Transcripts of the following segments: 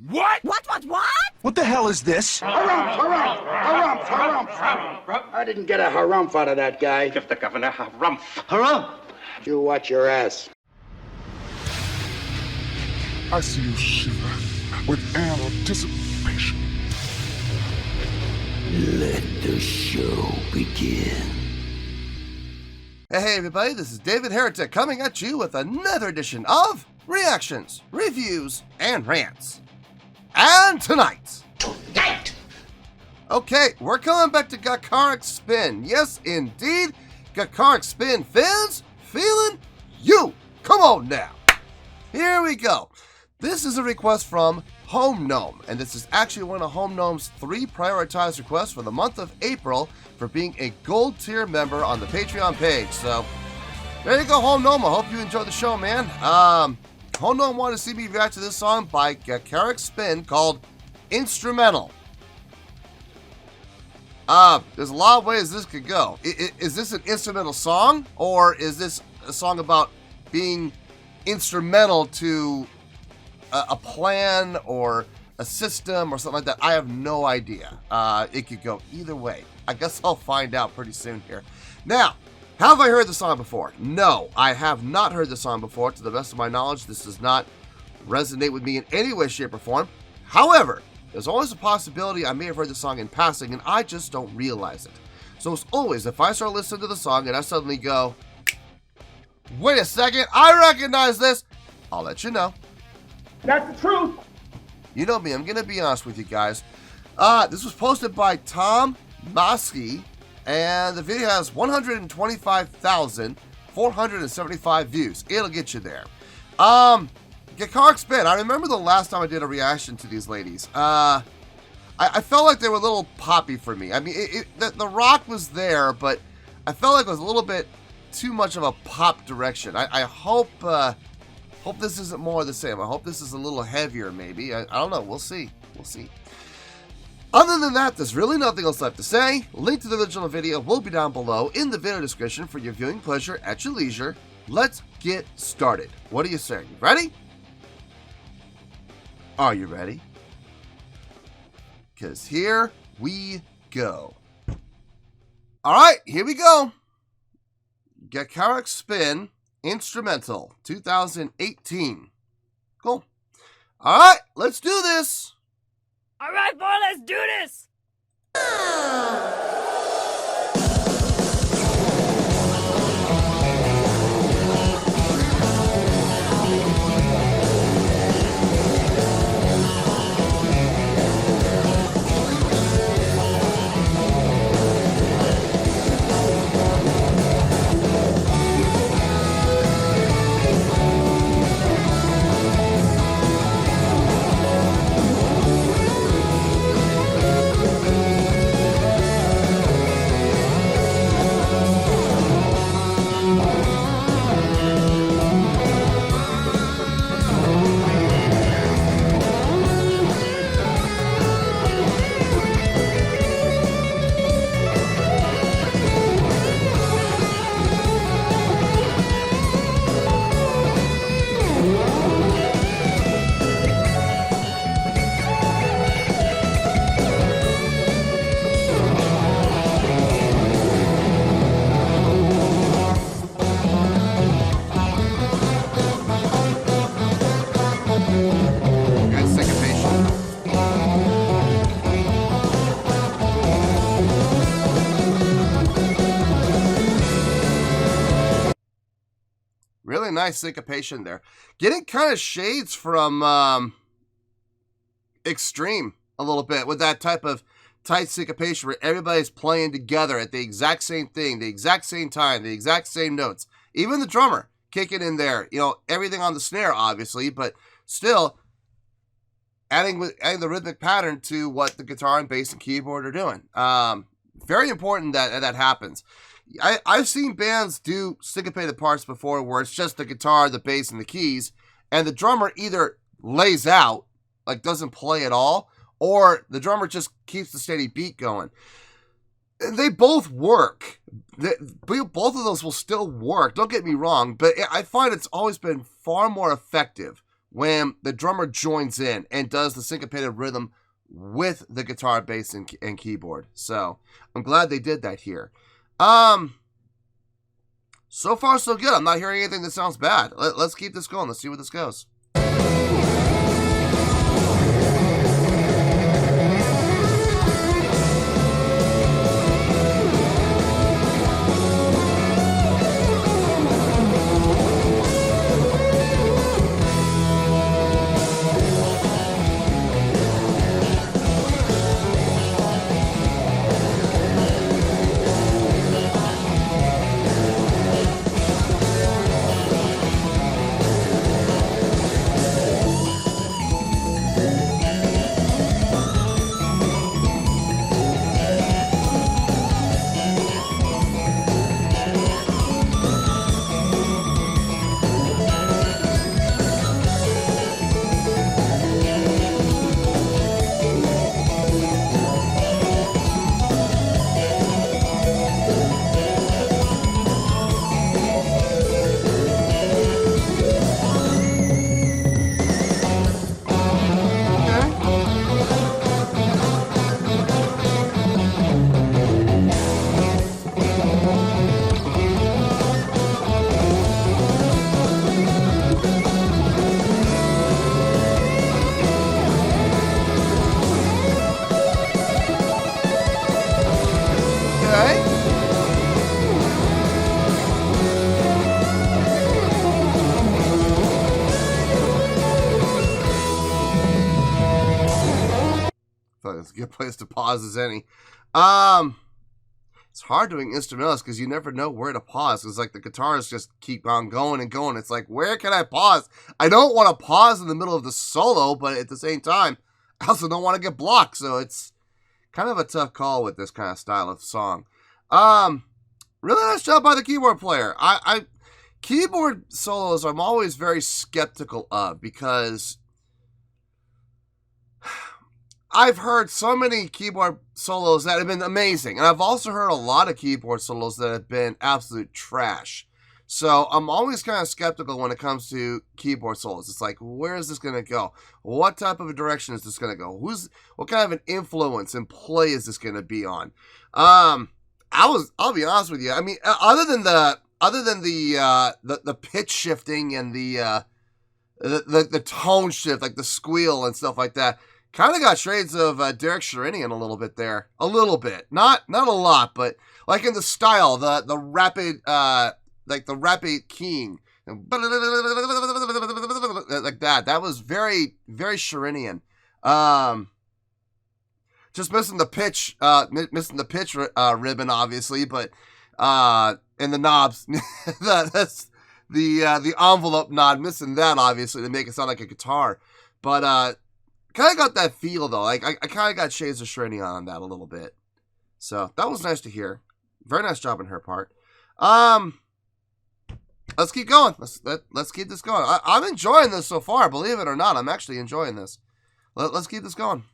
What? What? What the hell is this? Harumph. I didn't get a harumph out of that guy. Give the governor harumph. Harumph! You watch your ass. I see you shiver with anticipation. Let the show begin. Hey everybody, this is David Heretic coming at you with another edition of Reactions, Reviews, and Rants. And tonight! Okay, we're coming back to Gacharic Spin. Yes, indeed, Gacharic Spin fans, feeling you. Come on now. Here we go. This is a request from Home Gnome, and this is actually one of Home Gnome's 3 prioritized requests for the month of April for being a gold tier member on the Patreon page. So, there you go, Home Gnome. I hope you enjoyed the show, man. Home Gnome wanted to see me react to this song by Gacharic Spin called Instrumental. There's a lot of ways this could go. Is this an instrumental song, or is this a song about being instrumental to a plan or a system or something like that? I have no idea. It could go either way. I guess I'll find out pretty soon here. Now, have I heard the song before? No, I have not heard the song before. To the best of my knowledge, this does not resonate with me in any way, shape, or form. However, there's always a possibility I may have heard the song in passing and I just don't realize it. So as always, if I start listening to the song and I suddenly go, wait a second, I recognize this, I'll let you know. That's the truth. You know me, I'm going to be honest with you guys. This was posted by Tom Mosky, and the video has 125,475 views. It'll get you there. Gacharic Spin, I remember the last time I did a reaction to these ladies. I felt like they were a little poppy for me. I mean, the rock was there, but I felt like it was a little bit too much of a pop direction. I hope this isn't more of the same. I hope this is a little heavier, maybe. I don't know. We'll see. We'll see. Other than that, there's really nothing else left to say. Link to the original video will be down below in the video description for your viewing pleasure at your leisure. Let's get started. What are you saying? You ready? Are you ready? Because here we go. All right, here we go. Gacharic Spin Instrumental 2018. Cool. All right, let's do this. All right, boy, let's do this. Really nice syncopation there. Getting kind of shades from Extreme a little bit with that type of tight syncopation where everybody's playing together at the exact same thing, the exact same time, the exact same notes. Even the drummer kicking in there, you know, everything on the snare obviously, but still adding the rhythmic pattern to what the guitar and bass and keyboard are doing. Very important that that happens. I've seen bands do syncopated parts before where it's just the guitar, the bass, and the keys, and the drummer either lays out, like doesn't play at all, or the drummer just keeps the steady beat going. And they both work. Both of those will still work, don't get me wrong, but I find it's always been far more effective when the drummer joins in and does the syncopated rhythm with the guitar, bass, and keyboard. So I'm glad they did that here. So far so good. I'm not hearing anything that sounds bad. Let's keep this going. Let's see where this goes. It's a good place to pause as any. It's hard doing instrumentals because you never know where to pause. It's like the guitars just keep on going and going. It's like, where can I pause? I don't want to pause in the middle of the solo, but at the same time, I also don't want to get blocked. So it's kind of a tough call with this kind of style of song. Really nice job by the keyboard player. Keyboard solos I'm always very skeptical of because I've heard so many keyboard solos that have been amazing. And I've also heard a lot of keyboard solos that have been absolute trash. So I'm always kind of skeptical when it comes to keyboard solos. It's like, where is this going to go? What type of a direction is this going to go? What kind of an influence and play is this going to be on? I'll be honest with you. I mean, other than the pitch shifting and the tone shift, like the squeal and stuff like that, kind of got shades of Derek Sherinian a little bit there. A little bit. Not a lot, but like in the style, the rapid, like the rapid keying. Like that. That was very, very Sherinian. Just missing the pitch ribbon, obviously, but, and the knobs. That's the envelope nod, missing that, obviously, to make it sound like a guitar. But, kind of got that feel, though. Like, I kind of got shades of Sherinian on that a little bit. So, that was nice to hear. Very nice job on her part. Let's keep going. Let's keep this going. I'm enjoying this so far, believe it or not. I'm actually enjoying this. Let's keep this going.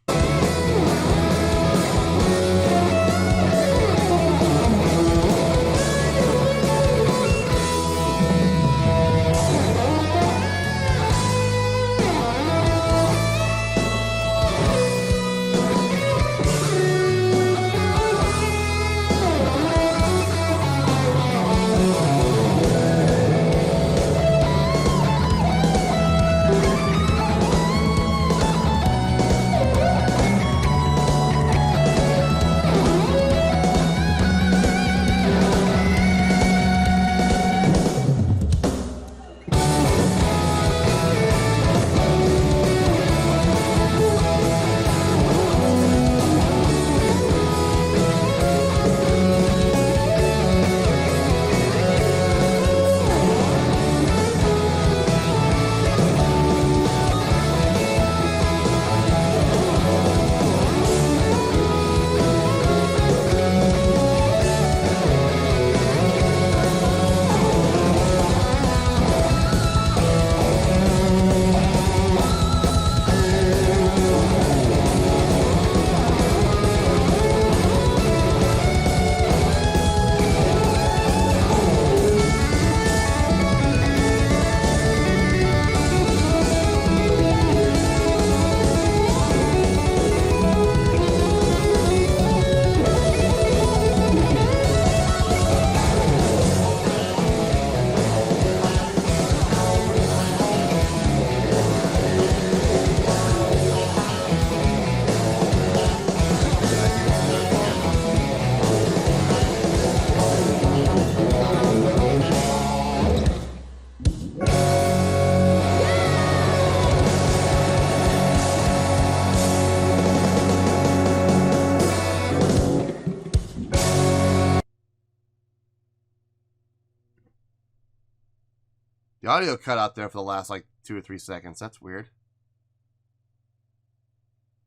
The audio cut out there for the last, like, 2 or 3 seconds. That's weird.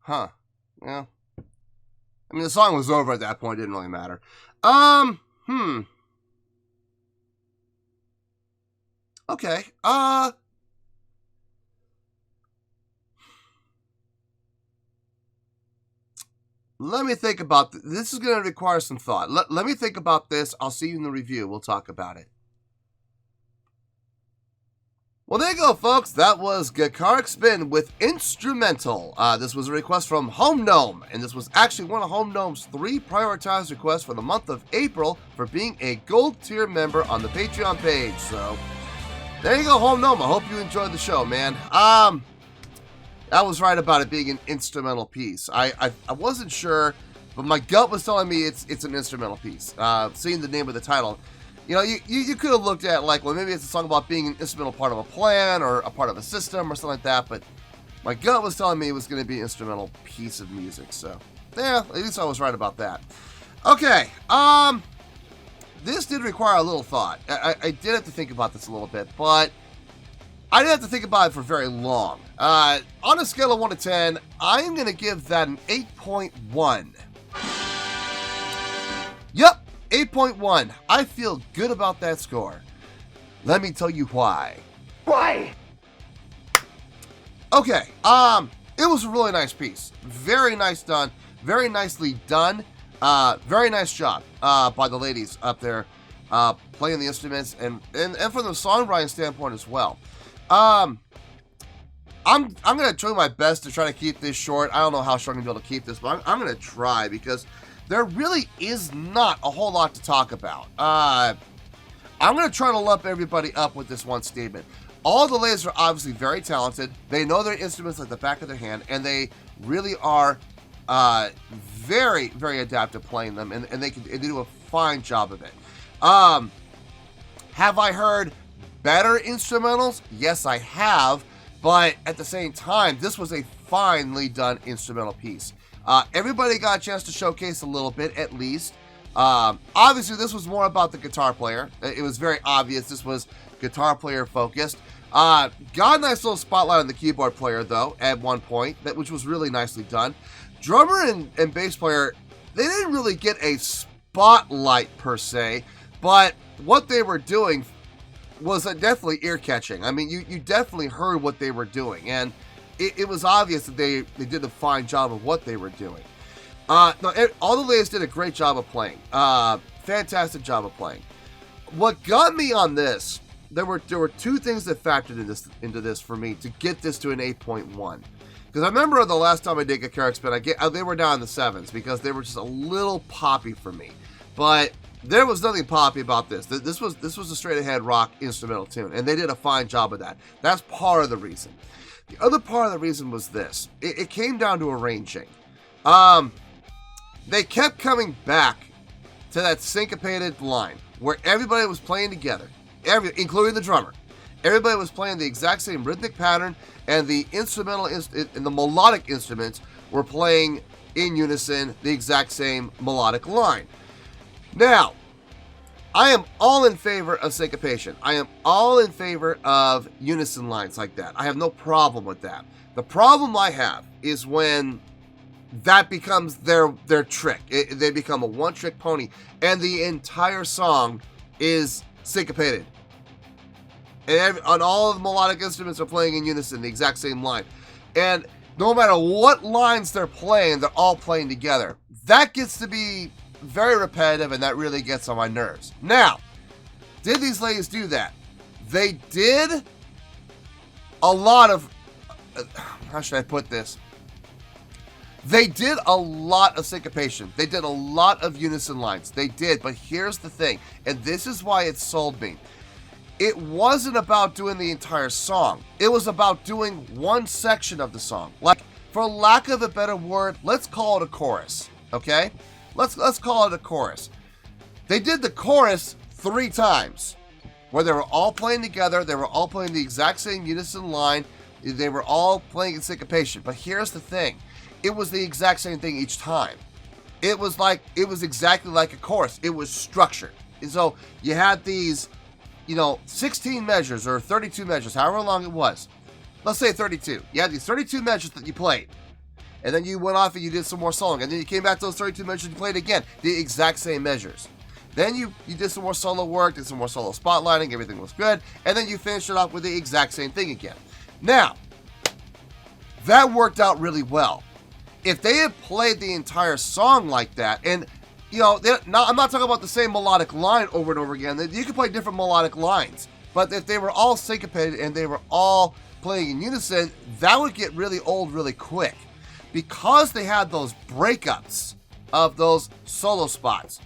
Huh. Yeah. I mean, the song was over at that point. It didn't really matter. Okay. Let me think about this. This is going to require some thought. Let me think about this. I'll see you in the review. We'll talk about it. Well, there you go, folks. That was Gacharic Spin with Instrumental. This was a request from Home Gnome, and this was actually one of Home Gnome's 3 prioritized requests for the month of April for being a gold tier member on the Patreon page. So, there you go, Home Gnome. I hope you enjoyed the show, man. I was right about it being an instrumental piece. I wasn't sure, but my gut was telling me it's an instrumental piece. Seeing the name of the title, you know, you could have looked at like, well, maybe it's a song about being an instrumental part of a plan or a part of a system or something like that. But my gut was telling me it was going to be an instrumental piece of music. So yeah, at least I was right about that. Okay, this did require a little thought. I did have to think about this a little bit, but I didn't have to think about it for very long. On a scale of 1 to 10, I'm going to give that an 8.1. Yep, 8.1. I feel good about that score. Let me tell you why. Why? Okay, it was a really nice piece. Very nice done. Very nicely done. Very nice job by the ladies up there playing the instruments and from the songwriting standpoint as well. I'm gonna try my best to try to keep this short. I don't know how short I'm gonna be able to keep this, but I'm gonna try because there really is not a whole lot to talk about. I'm gonna try to lump everybody up with this one statement. All the ladies are obviously very talented. They know their instruments like the back of their hand, and they really are very, very adept at playing them, and they do a fine job of it. Have I heard better instrumentals? Yes, I have, but at the same time, this was a finely done instrumental piece. Everybody got a chance to showcase a little bit, at least. Obviously, this was more about the guitar player. It was very obvious this was guitar player focused. Got a nice little spotlight on the keyboard player, though, at one point, which was really nicely done. Drummer and bass player, they didn't really get a spotlight per se, but what they were doing was definitely ear-catching. I mean, you definitely heard what they were doing, and it was obvious that they did a fine job of what they were doing. No, all the ladies did a great job of playing. Fantastic job of playing. What got me on this, there were 2 things that factored into this for me to get this to an 8.1. Because I remember the last time I did Gacharic Spin, they were down in the 7s because they were just a little poppy for me. But there was nothing poppy about this. This was a straight-ahead rock instrumental tune, and they did a fine job of that. That's part of the reason. The other part of the reason was this. It came down to arranging. They kept coming back to that syncopated line where everybody was playing together, including the drummer. Everybody was playing the exact same rhythmic pattern, and the instrumental and the melodic instruments were playing in unison the exact same melodic line. Now, I am all in favor of syncopation. I am all in favor of unison lines like that. I have no problem with that. The problem I have is when that becomes their trick. They become a one-trick pony, and the entire song is syncopated. And on all of the melodic instruments are playing in unison, the exact same line. And no matter what lines they're playing, they're all playing together. That gets to be very repetitive, and that really gets on my nerves. Now, did these ladies do that? They did a lot of... how should I put this? They did a lot of syncopation. They did a lot of unison lines. They did, but here's the thing, and this is why it sold me. It wasn't about doing the entire song. It was about doing one section of the song. Like, for lack of a better word, let's call it a chorus, okay? Let's call it a chorus. They did the chorus 3 times, where they were all playing together. They were all playing the exact same unison line. They were all playing in syncopation. But here's the thing. It was the exact same thing each time. It was exactly like a chorus. It was structured. And so you had these 16 measures or 32 measures, however long it was. Let's say 32. You had these 32 measures that you played. And then you went off and you did some more soloing. And then you came back to those 32 measures and you played again. The exact same measures. Then you did some more solo work, did some more solo spotlighting, everything was good. And then you finished it off with the exact same thing again. Now, that worked out really well. If they had played the entire song like that, and I'm not talking about the same melodic line over and over again. You could play different melodic lines. But if they were all syncopated and they were all playing in unison, that would get really old really quick. Because they had those breakups of those solo spots,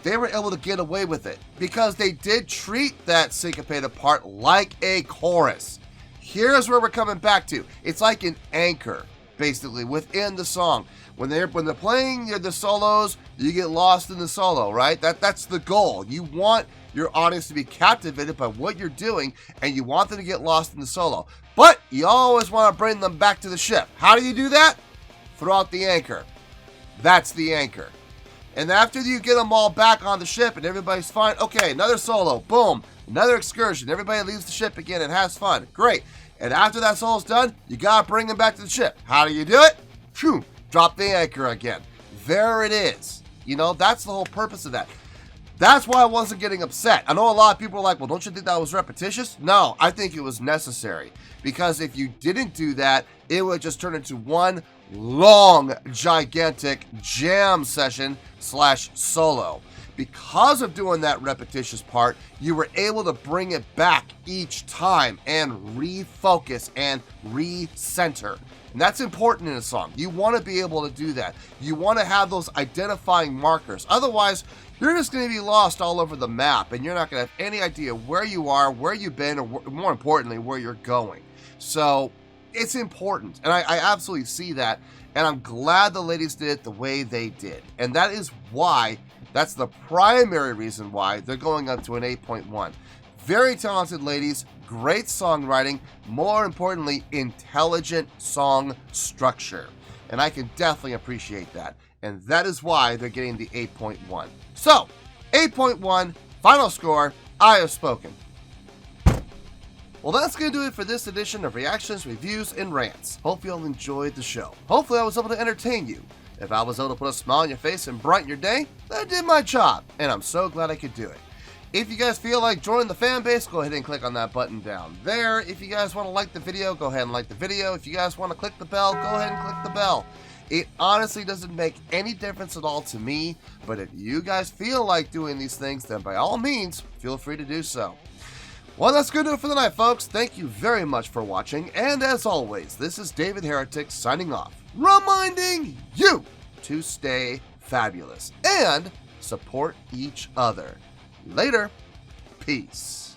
they were able to get away with it. Because they did treat that syncopated part like a chorus. Here's where we're coming back to. It's like an anchor, basically, within the song. When they're playing the solos, you get lost in the solo, right? That's the goal. You want your audience to be captivated by what you're doing, and you want them to get lost in the solo. But you always want to bring them back to the ship. How do you do that? Throw out the anchor. That's the anchor. And after you get them all back on the ship and everybody's fine, okay, another solo, boom, another excursion. Everybody leaves the ship again and has fun. Great. And after that solo's done, you got to bring them back to the ship. How do you do it? Phew. Drop the anchor again. There it is. That's the whole purpose of that. That's why I wasn't getting upset. I know a lot of people are like, well, don't you think that was repetitious? No, I think it was necessary. Because if you didn't do that, it would just turn into one long, gigantic jam session / solo. Because of doing that repetitious part, you were able to bring it back each time and refocus and recenter. And that's important in a song. You want to be able to do that. You want to have those identifying markers. Otherwise, you're just going to be lost all over the map and you're not going to have any idea where you are, where you've been, or more importantly, where you're going. So it's important. And I absolutely see that. And I'm glad the ladies did it the way they did. And that is why, that's the primary reason why they're going up to an 8.1. Very talented ladies, great songwriting, more importantly, intelligent song structure. And I can definitely appreciate that. And that is why they're getting the 8.1. So, 8.1, final score, I have spoken. Well, that's going to do it for this edition of Reactions, Reviews, and Rants. Hope you all enjoyed the show. Hopefully I was able to entertain you. If I was able to put a smile on your face and brighten your day, then I did my job. And I'm so glad I could do it. If you guys feel like joining the fan base, go ahead and click on that button down there. If you guys want to like the video, go ahead and like the video. If you guys want to click the bell, go ahead and click the bell. It honestly doesn't make any difference at all to me, but if you guys feel like doing these things, then by all means, feel free to do so. Well, that's going to do it for the night, folks. Thank you very much for watching, and as always, this is David Heretic signing off, reminding you to stay fabulous and support each other. Later. Peace.